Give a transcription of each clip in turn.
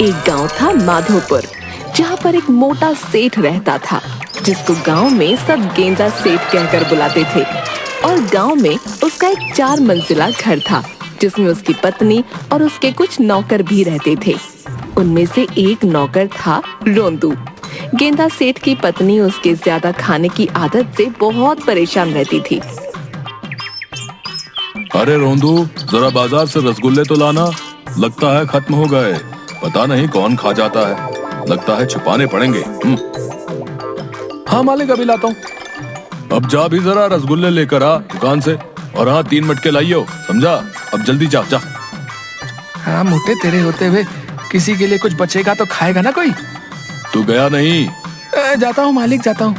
एक गांव था माधोपुर, जहां पर एक मोटा सेठ रहता था, जिसको गांव में सब गेंदा सेठ कहकर बुलाते थे। और गांव में उसका एक 4 मंजिला घर था, जिसमें उसकी पत्नी और उसके कुछ नौकर भी रहते थे। उनमें से एक नौकर था रोंदू। गेंदा सेठ की पत्नी उसके ज्यादा खाने की आदत से बहुत परेशान रहती थी। अरे रोंदू, जरा बाजार से रसगुल्ले तो लाना, लगता है खत्म हो गए। पता नहीं कौन खा जाता है, लगता है छुपाने पड़ेंगे। हाँ मालिक, अभी लाता हूँ। अब जा भी जरा रसगुल्ले लेकर आ दुकान से, और हाँ 3 मटके लाइयो, समझा? अब जल्दी जा जा। हाँ मोटे, तेरे होते हुए किसी के लिए कुछ बचेगा तो खाएगा ना कोई। तू गया नहीं? जाता हूँ मालिक, जाता हूँ।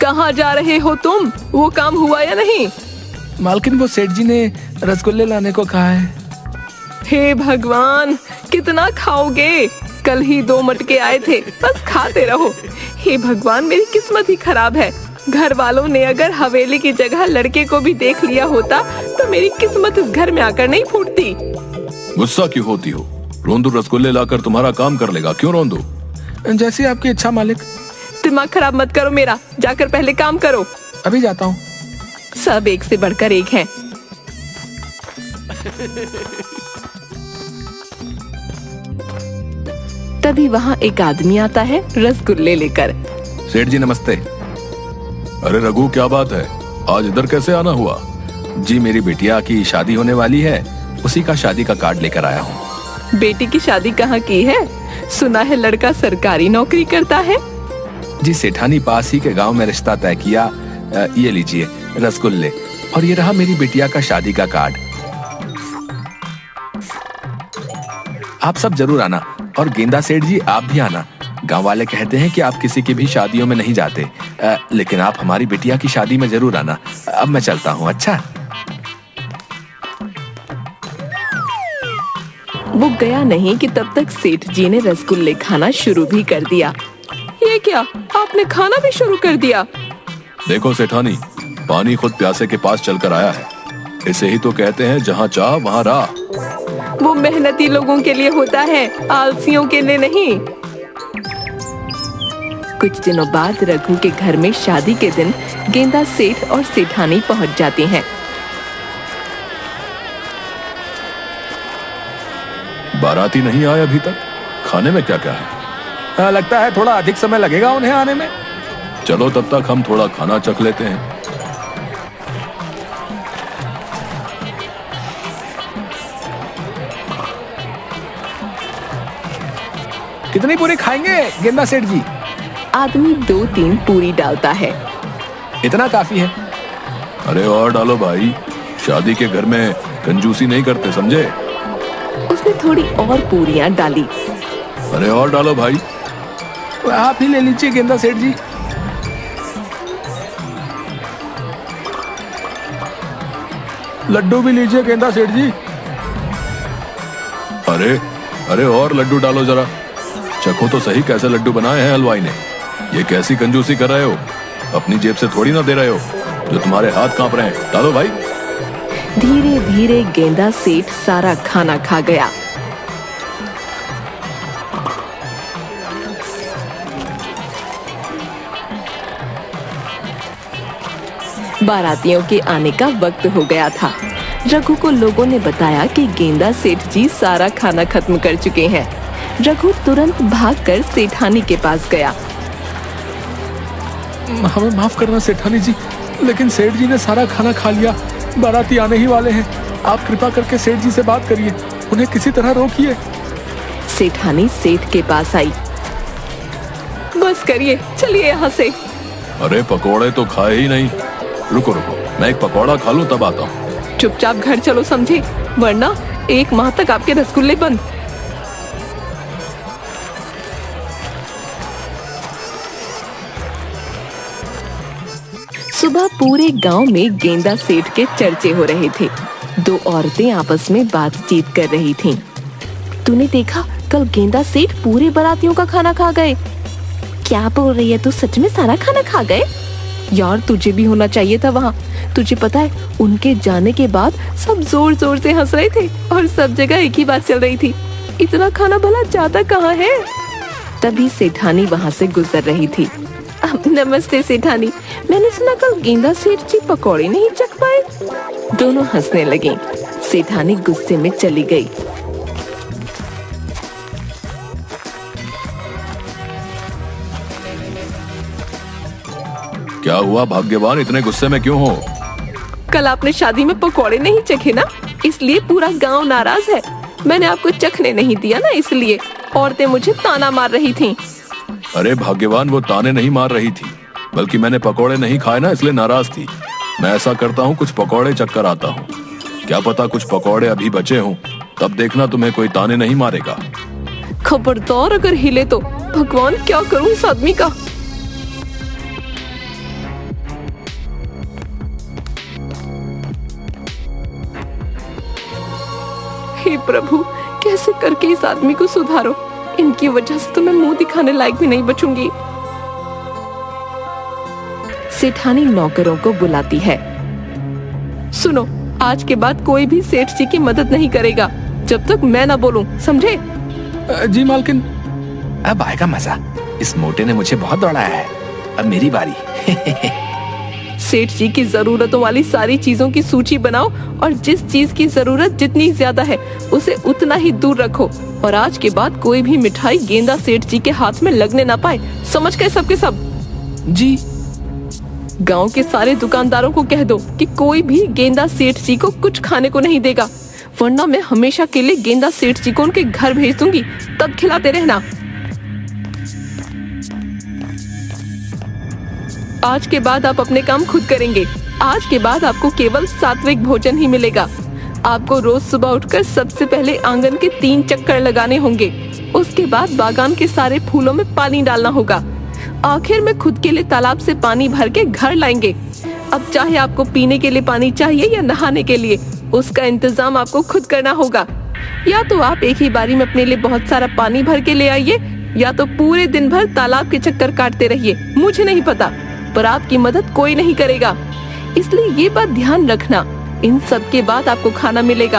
कहाँ जा रहे हो तुम? वो काम हुआ या नहीं? मालकिन, वो सेठ जी ने रसगुल्ले लाने को कहा है। हे भगवान, कितना खाओगे? कल ही 2 मटके आए थे, बस खाते रहो। हे भगवान, मेरी किस्मत ही खराब है। घर वालों ने अगर हवेली की जगह लड़के को भी देख लिया होता तो मेरी किस्मत इस घर में आकर नहीं फूटती। गुस्सा क्यों होती हो? रोंदू रसगुल्ले लाकर तुम्हारा काम कर लेगा। क्यों रोंदू? जैसी आपकी इच्छा मालिक। दिमाग खराब मत करो मेरा, जाकर पहले काम करो। अभी जाता हूँ। सब एक से बढ़कर एक हैं। तभी वहाँ एक आदमी आता है रसगुल्ले लेकर। सेठ जी नमस्ते। अरे रघु, क्या बात है, आज इधर कैसे आना हुआ? जी, मेरी बिटिया की शादी होने वाली है, उसी का शादी का कार्ड लेकर आया हूँ। बेटी की शादी कहाँ की है? सुना है लड़का सरकारी नौकरी करता है। जी, सेठानी पास ही के गांव में रिश्ता तय किया। ये लीजिए रसगुल्ले, और ये रहा मेरी बिटिया का शादी का कार्ड। आप सब जरूर आना, और गेंदा सेठ जी आप भी आना। गांव वाले कहते हैं कि आप किसी की भी शादियों में नहीं जाते, लेकिन आप हमारी बिटिया की शादी में जरूर आना। अब मैं चलता हूँ। अच्छा। वो गया नहीं कि तब तक सेठ जी ने रसगुल्ले खाना शुरू भी कर दिया। ये क्या, आपने खाना भी शुरू कर दिया? देखो सेठानी, पानी खुद प्यासे के पास चलकर आया है। इसे ही तो कहते हैं जहाँ चाह वहाँ राह। वो मेहनती लोगों के लिए होता है, आलसियों के लिए नहीं। कुछ दिनों बाद रघु के घर में शादी के दिन गेंदा सेठ और सेठानी पहुंच जाते हैं। बाराती नहीं आए अभी तक। खाने में क्या क्या है? लगता है थोड़ा अधिक समय लगेगा उन्हें आने में। चलो तब तक हम थोड़ा खाना चख लेते हैं। कितनी पूरी खाएंगे गेंदा सेठ जी? आदमी 2-3 पूरी डालता है। इतना काफी है। अरे और डालो भाई, शादी के घर में कंजूसी नहीं करते, समझे? उसने थोड़ी और पूरियां डाली। अरे और डालो भाई। आप ही ले लीजिए गेंदा सेठ जी। लड्डू भी लीजिए गेंदा सेठ जी। अरे अरे और लड्डू डालो जरा, चखो तो सही कैसे लड्डू बनाए हैं हलवाई ने। ये कैसी कंजूसी कर रहे हो? अपनी जेब से थोड़ी ना दे रहे हो, जो तुम्हारे हाथ कांप रहे हैं। डालो भाई। धीरे धीरे गेंदा सेठ सारा खाना खा गया। बारातियों के आने का वक्त हो गया था। रघु को लोगों ने बताया कि गेंदा सेठ जी सारा खाना खत्म कर चुके हैं। रघु तुरंत भागकर सेठानी के पास गया। हमें माफ करना सेठानी जी, लेकिन सेठ जी ने सारा खाना खा लिया। बाराती आने ही वाले हैं, आप कृपा करके सेठ जी से बात करिए, उन्हें किसी तरह रोकिए। सेठानी सेठ के पास आई। बस करिए, चलिए यहाँ से। अरे पकोड़े तो खाए ही नहीं। रुको रुको, मैं एक पकौड़ा खा लूं तब आता हूँ। चुपचाप घर चलो, समझे? वरना 1 माह तक आपके रसगुल्ले बंद। सुबह पूरे गांव में गेंदा सेठ के चर्चे हो रहे थे। 2 औरतें आपस में बातचीत कर रही थीं। तूने देखा, कल गेंदा सेठ पूरे बारातियों का खाना खा गए। क्या बोल रही है तू? सच में सारा खाना खा गए? यार तुझे भी होना चाहिए था वहाँ। तुझे पता है उनके जाने के बाद सब जोर जोर से हंस रहे थे और सब जगह एक ही बात चल रही थी, इतना खाना भला जाता कहाँ है। तभी सेठानी वहाँ से गुजर रही थी। नमस्ते सेठानी, मैंने सुना कल गेंदा सेठ जी पकौड़े नहीं चख पाए। दोनों हंसने लगे। सेठानी गुस्से में चली गई। क्या हुआ भाग्यवान, इतने गुस्से में क्यों हो? कल आपने शादी में पकौड़े नहीं चखे ना, इसलिए पूरा गांव नाराज है। मैंने आपको चखने नहीं दिया ना, इसलिए औरतें मुझे ताना मार रही थीं। अरे भाग्यवान, वो ताने नहीं मार रही थी, बल्कि मैंने पकौड़े नहीं खाए ना, इसलिए नाराज थी। मैं ऐसा करता हूँ, कुछ पकौड़े चख कर आता हूँ। क्या पता कुछ पकौड़े अभी बचे हों, तब देखना तुम्हें कोई ताने नहीं मारेगा। खबरदार अगर हिले तो भगवान क्या करूं इस आदमी का। हे प्रभु, कैसे करके इस आदमी को सुधारो। इनकी वजह से तो मैं मुंह दिखाने लायक भी नहीं बचूंगी। सेठानी नौकरों को बुलाती है। सुनो, आज के बाद कोई भी सेठ जी की मदद नहीं करेगा जब तक मैं ना बोलूं, समझे? जी मालकिन। अब आएगा मजा। इस मोटे ने मुझे बहुत दौड़ाया है, अब मेरी बारी। सेठ जी की जरूरतों वाली सारी चीजों की सूची बनाओ और जिस चीज की जरूरत जितनी ज्यादा है उसे उतना ही दूर रखो। और आज के बाद कोई भी मिठाई गेंदा सेठ जी के हाथ में लगने ना पाए, समझ गए सबके सब? जी। गांव के सारे दुकानदारों को कह दो कि कोई भी गेंदा सेठ जी को कुछ खाने को नहीं देगा, वरना मैं हमेशा के लिए गेंदा सेठ जी को उनके घर भेज दूंगी, तब खिलाते रहना। आज के बाद आप अपने काम खुद करेंगे। आज के बाद आपको केवल सात्विक भोजन ही मिलेगा। आपको रोज सुबह उठकर सबसे पहले आंगन के 3 चक्कर लगाने होंगे। उसके बाद बागान के सारे फूलों में पानी डालना होगा। आखिर में खुद के लिए तालाब से पानी भर के घर लाएंगे। अब चाहे आपको पीने के लिए पानी चाहिए या नहाने के लिए, उसका इंतजाम आपको खुद करना होगा। या तो आप एक ही बारी में अपने लिए बहुत सारा पानी भर के ले आइए, या तो पूरे दिन भर तालाब के चक्कर काटते रहिए। मुझे नहीं पता, पर आपकी मदद कोई नहीं करेगा। इसलिए ये बात ध्यान रखना। इन सब के बाद आपको खाना मिलेगा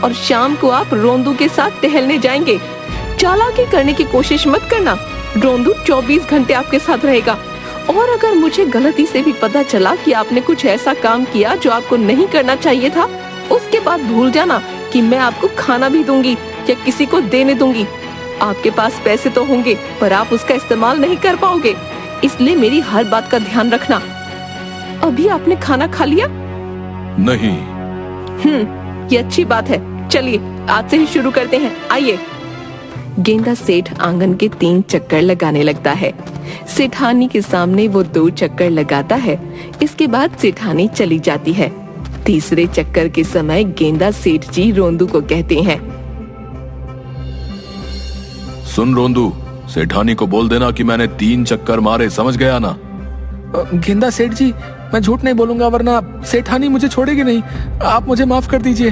और शाम को आप रोंदू के साथ टहलने जाएंगे। चालाकी करने की कोशिश मत करना, रोंदू 24 घंटे आपके साथ रहेगा। और अगर मुझे गलती से भी पता चला कि आपने कुछ ऐसा काम किया जो आपको नहीं करना चाहिए था, उसके बाद भूल जाना कि मैं आपको खाना भी दूंगी या किसी को देने दूंगी। आपके पास पैसे तो होंगे, पर आप उसका इस्तेमाल नहीं कर पाओगे, इसलिए मेरी हर बात का ध्यान रखना। अभी आपने खाना खा लिया? नहीं। ये अच्छी बात है। चलिए आज से ही शुरू करते हैं, आइए। गेंदा सेठ आंगन के 3 चक्कर लगाने लगता है। सेठानी के सामने वो 2 चक्कर लगाता है। इसके बाद सेठानी चली जाती है। तीसरे चक्कर के समय गेंदा सेठ जी रोंदू को कहते हैं, सुन रोंदू, सेठानी को बोल देना कि मैंने 3 चक्कर मारे, समझ गया ना? गेंदा सेठ जी, मैं झूठ नहीं बोलूंगा, वरना सेठानी मुझे छोड़ेगी नहीं। आप मुझे माफ कर दीजिए।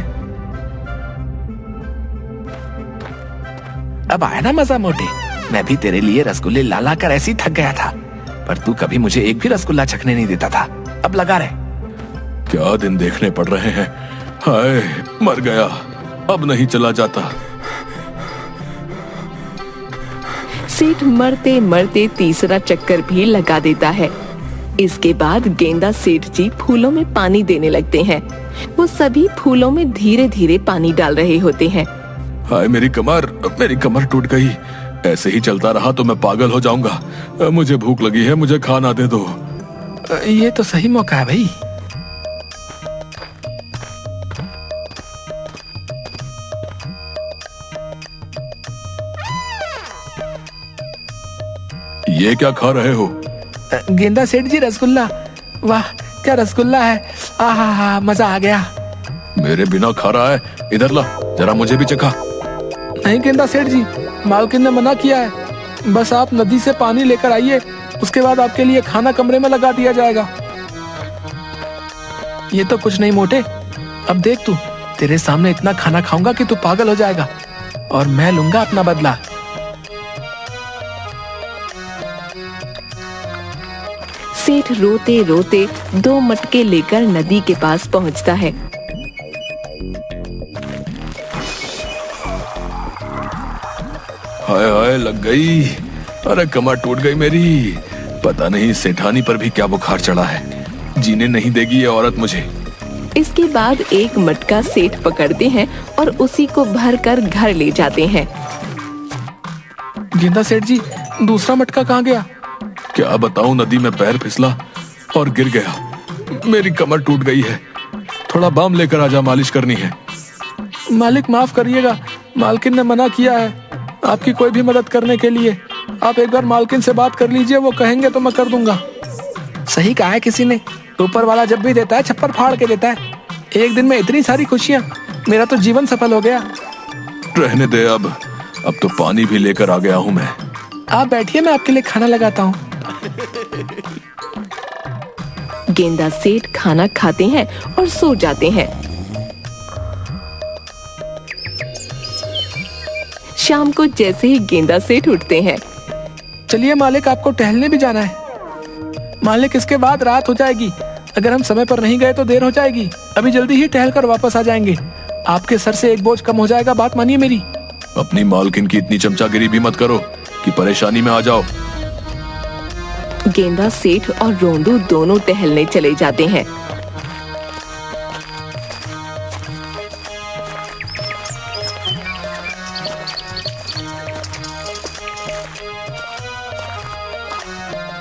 अब आया ना मजा मोटे। मैं भी तेरे लिए रसगुल्ले ला ला कर ऐसे ही थक गया था, पर तू कभी मुझे एक भी रसगुल्ला चखने नहीं देता था। अब लगा रहे। क्या दिन देखने पड़ रहे हैं। हाय, मर गया, अब नहीं चला जाता। सेठ मरते मरते तीसरा चक्कर भी लगा देता है। इसके बाद गेंदा सेठ जी फूलों में पानी देने लगते हैं। वो सभी फूलों में धीरे धीरे पानी डाल रहे होते हैं। हाय, मेरी कमर टूट गई। ऐसे ही चलता रहा तो मैं पागल हो जाऊंगा। मुझे भूख लगी है, मुझे खाना दे दो। ये तो सही मौका है भाई। ये क्या खा रहे हो? गेंदा सेठ जी, रसगुल्ला। वाह, क्या रसगुल्ला है। आहा, मजा आ गया। मेरे बिना खा रहा है? इधर ला, जरा मुझे भी चखा। नहीं गेंदा सेठ जी, मालकिन ने मना किया है। बस आप नदी से पानी लेकर आइए, उसके बाद आपके लिए खाना कमरे में लगा दिया जाएगा। ये तो कुछ नहीं मोटे। अब देख तू, तेरे सामने इतना खाना खाऊंगा कि तू पागल हो जाएगा, और मैं लूंगा अपना बदला। सेठ रोते रोते 2 मटके लेकर नदी के पास पहुंचता है। हाय हाय, लग गई। अरे कमर टूट गई मेरी। पता नहीं सेठानी पर भी क्या बुखार चढ़ा है, जीने नहीं देगी ये औरत मुझे। इसके बाद एक मटका सेठ पकड़ते हैं और उसी को भर कर घर ले जाते हैं। गेंदा सेठ जी, दूसरा मटका कहाँ गया? क्या बताऊं, नदी में पैर फिसला और गिर गया। मेरी कमर टूट गई है। थोड़ा बाम लेकर आजा, मालिश करनी है। मालिक माफ करिएगा, मालकिन ने मना किया है आपकी कोई भी मदद करने के लिए। आप एक बार मालकिन से बात कर लीजिए, वो कहेंगे तो मैं कर दूंगा। सही कहा है किसी ने, ऊपर वाला जब भी देता है छप्पर फाड़ के देता है। एक दिन में इतनी सारी खुशियां, मेरा तो जीवन सफल हो गया। रहने दे अब तो पानी भी लेकर आ गया हूं मैं। आप बैठिए, मैं आपके लिए खाना लगाता हूँ। गेंदा सेठ खाना खाते हैं और सो जाते हैं। शाम को जैसे ही गेंदा सेठ उठते हैं, चलिए मालिक, आपको टहलने भी जाना है। मालिक, इसके बाद रात हो जाएगी, अगर हम समय पर नहीं गए तो देर हो जाएगी। अभी जल्दी ही टहल कर वापस आ जाएंगे, आपके सर से एक बोझ कम हो जाएगा, बात मानिए मेरी। अपनी मालकिन की इतनी चमचागिरी भी मत करो कि परेशानी में आ जाओ। गेंदा सेठ और रोंदू दोनों टहलने चले जाते हैं।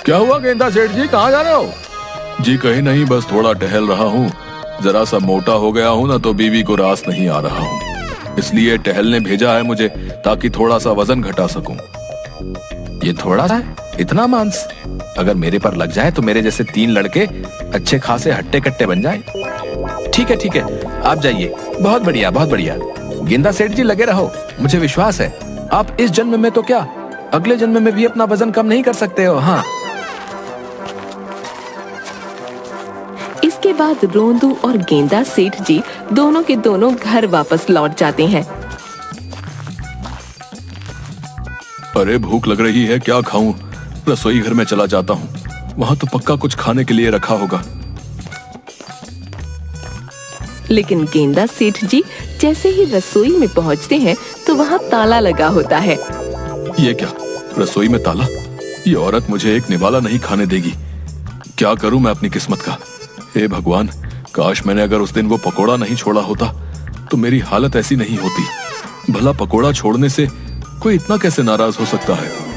क्या हुआ गेंदा सेठ जी, कहाँ जा रहे हो? जी कहीं नहीं, बस थोड़ा टहल रहा हूँ। जरा सा मोटा हो गया हूँ ना, तो बीवी को रास नहीं आ रहा हूँ, इसलिए टहलने भेजा है मुझे, ताकि थोड़ा सा वजन घटा सकूं। ये थोड़ा सा है, इतना मांस अगर मेरे पर लग जाए तो मेरे जैसे 3 लड़के अच्छे खासे हट्टे कट्टे बन जाएं। ठीक है, आप जाइए। बहुत बढ़िया, बहुत बढ़िया। गेंदा सेठ जी, लगे रहो, मुझे विश्वास है आप इस जन्म में तो क्या, अगले जन्म में भी अपना वजन कम नहीं कर सकते हो। हाँ। इसके बाद रोंदू और गेंदा सेठ जी दोनों के दोनों घर वापस लौट जाते हैं। अरे भूख लग रही है, क्या खाऊं? रसोई घर में चला जाता हूँ, वहां तो पक्का कुछ खाने के लिए रखा होगा। लेकिन गेंदा सेठ जी जैसे ही रसोई में पहुंचते हैं तो वहां ताला लगा होता है। ये क्या, रसोई में ताला? ये औरत मुझे एक निवाला नहीं खाने देगी। क्या करूं मैं अपनी किस्मत का? हे भगवान, काश मैंने अगर उस दिन वो पकोड़ा नहीं छोड़ा होता तो मेरी हालत ऐसी नहीं होती। भला पकोड़ा छोड़ने से कोई इतना कैसे नाराज हो सकता है?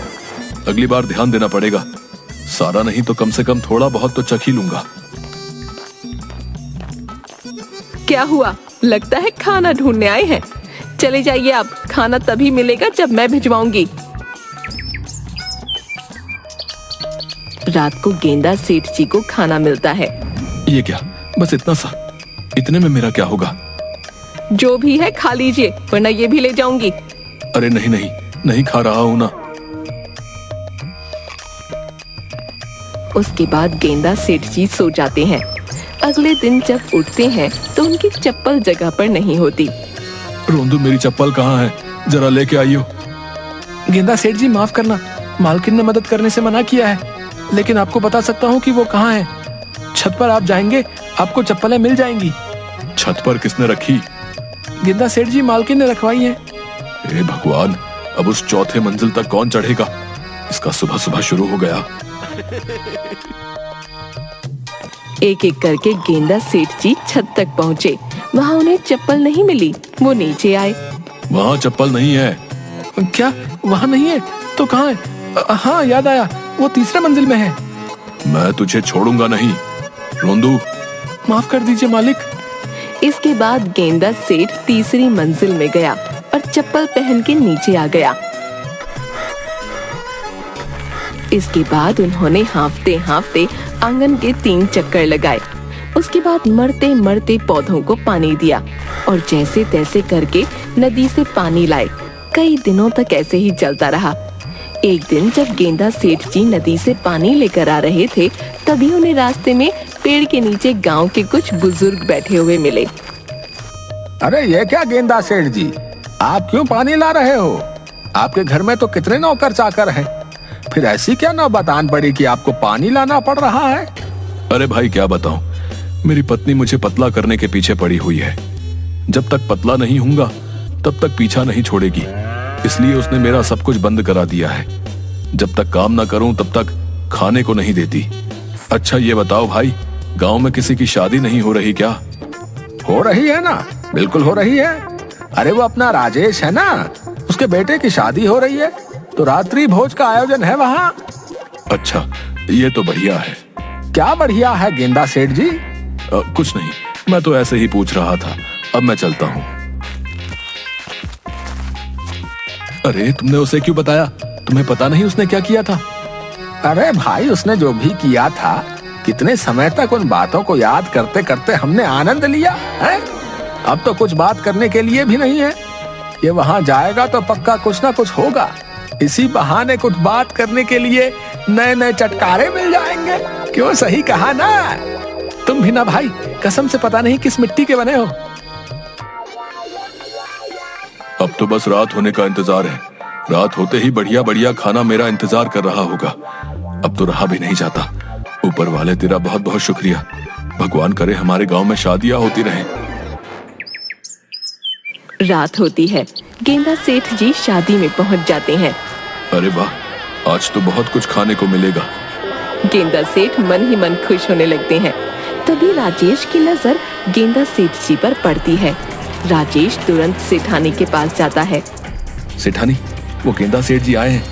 अगली बार ध्यान देना पड़ेगा। सारा नहीं तो कम से कम थोड़ा बहुत तो चख ही लूंगा। क्या हुआ, लगता है खाना ढूंढने आए हैं। चले जाइए, आप खाना तभी मिलेगा जब मैं भिजवाऊंगी। रात को गेंदा सेठ जी को खाना मिलता है। ये क्या, बस इतना सा? इतने में मेरा क्या होगा? जो भी है खा लीजिए, वरना ये भी ले जाऊंगी। अरे नहीं, नहीं खा रहा हूं ना। उसके बाद गेंदा सेठ जी सो जाते हैं। अगले दिन जब उठते हैं तो उनकी चप्पल जगह पर नहीं होती। रोंदू, मेरी चप्पल कहाँ है? जरा लेके आइयो। गेंदा सेठ जी, माफ करना, मालकिन ने मदद करने से मना किया है, लेकिन आपको बता सकता हूँ कि वो कहाँ है। छत पर आप जाएंगे, आपको चप्पलें मिल जाएंगी। छत पर किसने रखी? गेंदा सेठ जी, मालकिन ने रखवाई है। हे भगवान, अब उस चौथे मंजिल तक कौन चढ़ेगा? इसका सुबह सुबह शुरू हो गया। एक एक करके गेंदा सेठ जी छत तक पहुँचे। वहाँ उन्हें चप्पल नहीं मिली। वो नीचे आए। वहाँ चप्पल नहीं है। क्या, वहाँ नहीं है? तो कहाँ है? हाँ, याद आया, वो तीसरे मंजिल में है। मैं तुझे छोड़ूंगा नहीं। रोंदू, माफ कर दीजिए मालिक। इसके बाद गेंदा सेठ तीसरी मंजिल में गया और चप्पल पहन के नीचे आ गया। इसके बाद उन्होंने हांफते हांफते आंगन के 3 चक्कर लगाए। उसके बाद मरते मरते पौधों को पानी दिया और जैसे तैसे करके नदी से पानी लाए। कई दिनों तक ऐसे ही चलता रहा। एक दिन जब गेंदा सेठ जी नदी से पानी लेकर आ रहे थे, तभी उन्हें रास्ते में पेड़ के नीचे गांव के कुछ बुजुर्ग बैठे हुए मिले। अरे ये क्या गेंदा सेठ जी, आप क्यों पानी ला रहे हो? आपके घर में तो कितने नौकर चाकर हैं, फिर ऐसी क्या नौबत आन पड़ी कि आपको पानी लाना पड़ रहा है? अरे भाई क्या बताऊं, मेरी पत्नी मुझे पतला करने के पीछे पड़ी हुई है। जब तक पतला नहीं होऊंगा तब तक पीछा नहीं छोड़ेगी, इसलिए उसने मेरा सब कुछ बंद करा दिया है। जब तक काम ना करूं तब तक खाने को नहीं देती। अच्छा ये बताओ भाई, गांव में किसी की शादी नहीं हो रही क्या? हो रही है ना, बिल्कुल हो रही है। अरे वो अपना राजेश है ना, उसके बेटे की शादी हो रही है, तो रात्रि भोज का आयोजन है वहाँ। अच्छा ये तो बढ़िया है। क्या बढ़िया है गेंदा सेठ जी? कुछ नहीं, मैं तो ऐसे ही पूछ रहा था। अब मैं चलता हूँ। अरे तुमने उसे क्यों बताया? तुम्हें पता नहीं उसने क्या किया था? अरे भाई उसने जो भी किया था, कितने समय तक उन बातों को याद करते करते हमने आनंद लिया है। अब तो कुछ बात करने के लिए भी नहीं है। ये वहां जाएगा तो पक्का कुछ ना कुछ होगा। इसी बहाने कुछ बात करने के लिए नए नए चटकारे मिल जाएंगे। क्यों, सही कहा ना? तुम भी ना भाई, कसम से पता नहीं किस मिट्टी के बने हो। अब तो बस रात होने का इंतजार है। रात होते ही बढ़िया बढ़िया खाना मेरा इंतजार कर रहा होगा। अब तो रहा भी नहीं जाता। ऊपर वाले तेरा बहुत बहुत शुक्रिया। भगवान करे हमारे गांव में शादियां होती रहें। रात होती है। गेंदा सेठ जी शादी में पहुंच जाते हैं। अरे वाह, आज तो बहुत कुछ खाने को मिलेगा। गेंदा सेठ मन ही मन खुश होने लगते हैं। तभी राजेश की नजर गेंदा सेठ जी पर पड़ती है। राजेश तुरंत सेठानी के पास जाता है। सेठानी, वो गेंदा सेठ जी आए हैं,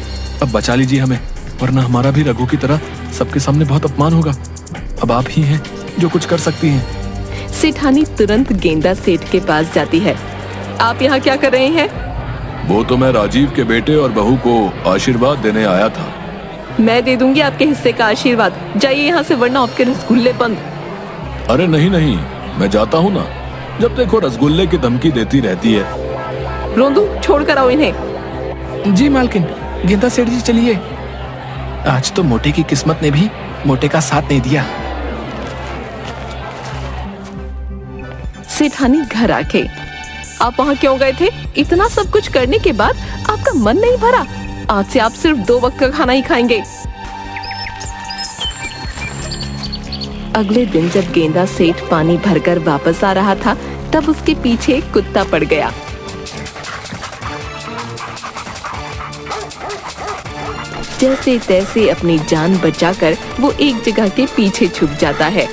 अब बचा लीजिए हमें, वरना हमारा भी रघु की तरह सबके सामने बहुत अपमान होगा। अब आप ही हैं जो कुछ कर सकती हैं। सेठानी तुरंत गेंदा सेठ के पास जाती है। आप यहाँ क्या कर रहे हैं? वो तो मैं राजीव के बेटे और बहू को आशीर्वाद देने आया था। मैं दे दूंगी आपके हिस्से का आशीर्वाद। जाइए यहाँ से, वरना आपके रसगुल्ले बंद। अरे नहीं नहीं, मैं जाता हूँ ना। जब देखो रसगुल्ले की धमकी देती रहती है। रोंदू, छोड़ कर आओ इन्हें। जी मालकिन। गेंदा सेठ जी चलिए। आज तो मोटे की किस्मत ने भी मोटे का साथ नहीं दिया। सेठानी घर आके, आप वहाँ क्यों गए थे? इतना सब कुछ करने के बाद आपका मन नहीं भरा? आज से आप सिर्फ 2 वक्त का खाना ही खाएंगे। अगले दिन जब गेंदा सेठ पानी भरकर वापस आ रहा था, तब उसके पीछे एक कुत्ता पड़ गया। जैसे तैसे अपनी जान बचाकर वो एक जगह के पीछे छुप जाता है।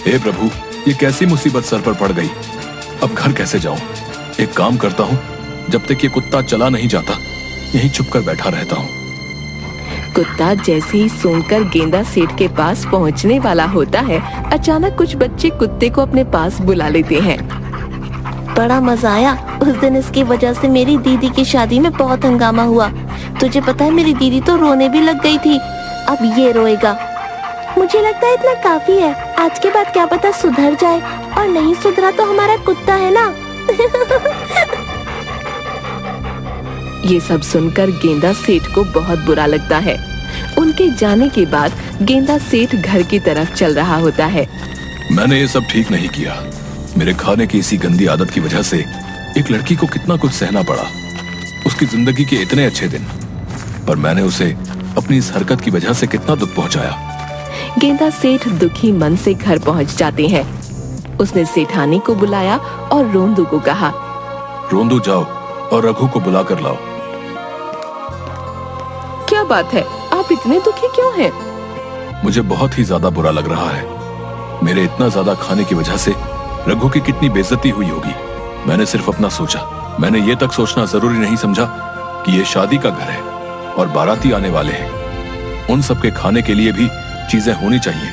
हे प्रभु, ये कैसी मुसीबत सर पर पड़ गई। अब घर कैसे जाऊं? एक काम करता हूँ, जब तक ये कुत्ता चला नहीं जाता यहीं छुपकर बैठा रहता हूँ। कुत्ता जैसे ही सूंघकर गेंदा सेठ के पास पहुँचने वाला होता है, अचानक कुछ बच्चे कुत्ते को अपने पास बुला लेते हैं। बड़ा मजा आया। उस दिन इसकी वजह से मेरी दीदी की शादी में बहुत हंगामा हुआ। तुझे पता है, मेरी दीदी तो रोने भी लग गई थी। अब ये रोएगा। मुझे लगता है इतना काफी है। आज के बाद क्या पता सुधर जाए, और नहीं सुधरा तो हमारा कुत्ता है ना। ये सब सुनकर गेंदा सेठ को बहुत बुरा लगता है। उनके जाने के बाद गेंदा सेठ घर की तरफ चल रहा होता है। मैंने ये सब ठीक नहीं किया। मेरे खाने की इसी गंदी आदत की वजह से एक लड़की को कितना कुछ सहना पड़ा। उसकी जिंदगी के इतने अच्छे दिन, पर मैंने उसे अपनी इस हरकत की वजह से कितना दुख पहुंचाया। गेंदा सेठ दुखी मन से घर पहुंच जाते हैं। उसने सेठानी को बुलाया और रोंदू को कहा, रोंदू जाओ और रघु को बुला कर लाओ। क्या बात है, आप इतने दुखी क्यों हैं? मुझे बहुत ही ज्यादा बुरा लग रहा है। मेरे इतना ज्यादा खाने की वजह से रघु की कितनी बेइज्जती हुई होगी। मैंने सिर्फ अपना सोचा। मैंने ये तक सोचना जरूरी नहीं समझा कि ये शादी का घर है और बाराती आने वाले हैं। उन सब के खाने के लिए भी चीजें होनी चाहिए,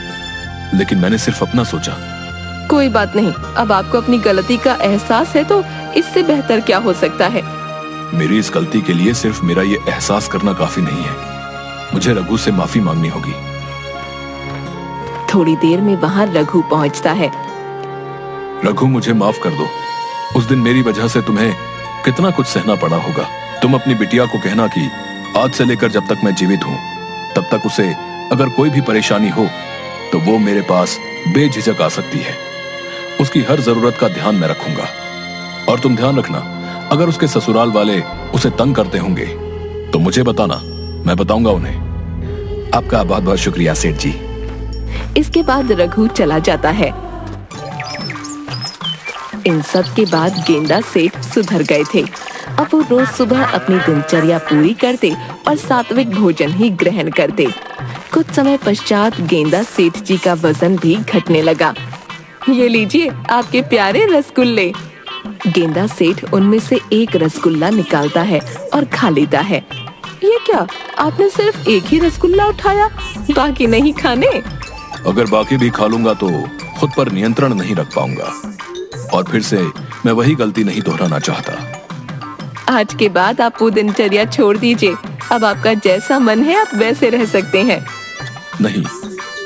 लेकिन मैंने सिर्फ अपना सोचा। कोई बात नहीं, अब आपको अपनी गलती का एहसास है तो इससे बेहतर क्या हो सकता है। मेरी इस गलती के लिए सिर्फ मेरा ये एहसास करना काफी नहीं है। मुझे रघु से माफी मांगनी होगी। थोड़ी देर में वहाँ रघु पहुँचता है। रघु, मुझे माफ कर दो। उस दिन मेरी वजह से तुम्हें कितना कुछ सहना पड़ा होगा। तुम अपनी बिटिया को कहना कि आज से लेकर जब तक मैं जीवित हूँ तब तक उसे अगर कोई भी परेशानी हो तो वो मेरे पास बेझिझक आ सकती है। उसकी हर जरूरत का ध्यान मैं रखूंगा। और तुम ध्यान रखना, अगर उसके ससुराल वाले उसे तंग करते होंगे तो मुझे बताना, मैं बताऊंगा उन्हें। आपका बहुत बहुत शुक्रिया सेठ जी। इसके बाद रघु चला जाता है। इन सब के बाद गेंदा सेठ सुधर गए थे। अब वो रोज सुबह अपनी दिनचर्या पूरी करते और सात्विक भोजन ही ग्रहण करते। कुछ समय पश्चात गेंदा सेठ जी का वजन भी घटने लगा। ये लीजिए आपके प्यारे रसगुल्ले। गेंदा सेठ उनमें से एक रसगुल्ला निकालता है और खा लेता है। ये क्या, आपने सिर्फ एक ही रसगुल्ला उठाया, बाकी नहीं खाने? अगर बाकी भी खा लूंगा तो खुद पर नियंत्रण नहीं रख पाऊंगा और फिर से मैं वही गलती नहीं दोहराना चाहता। आज के बाद आप वो दिनचर्या छोड़ दीजिए। अब आपका जैसा मन है आप वैसे रह सकते हैं। नहीं,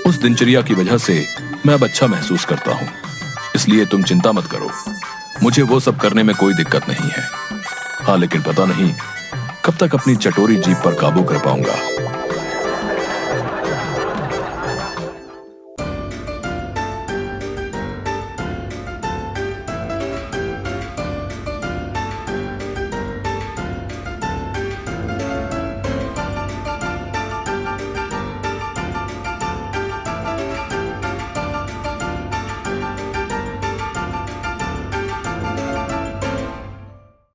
उस दिनचर्या की वजह से मैं अब अच्छा महसूस करता हूँ, इसलिए तुम चिंता मत करो। मुझे वो सब करने में कोई दिक्कत नहीं है। हाँ, लेकिन पता नहीं कब तक अपनी चटोरी जीभ पर काबू कर पाऊंगा।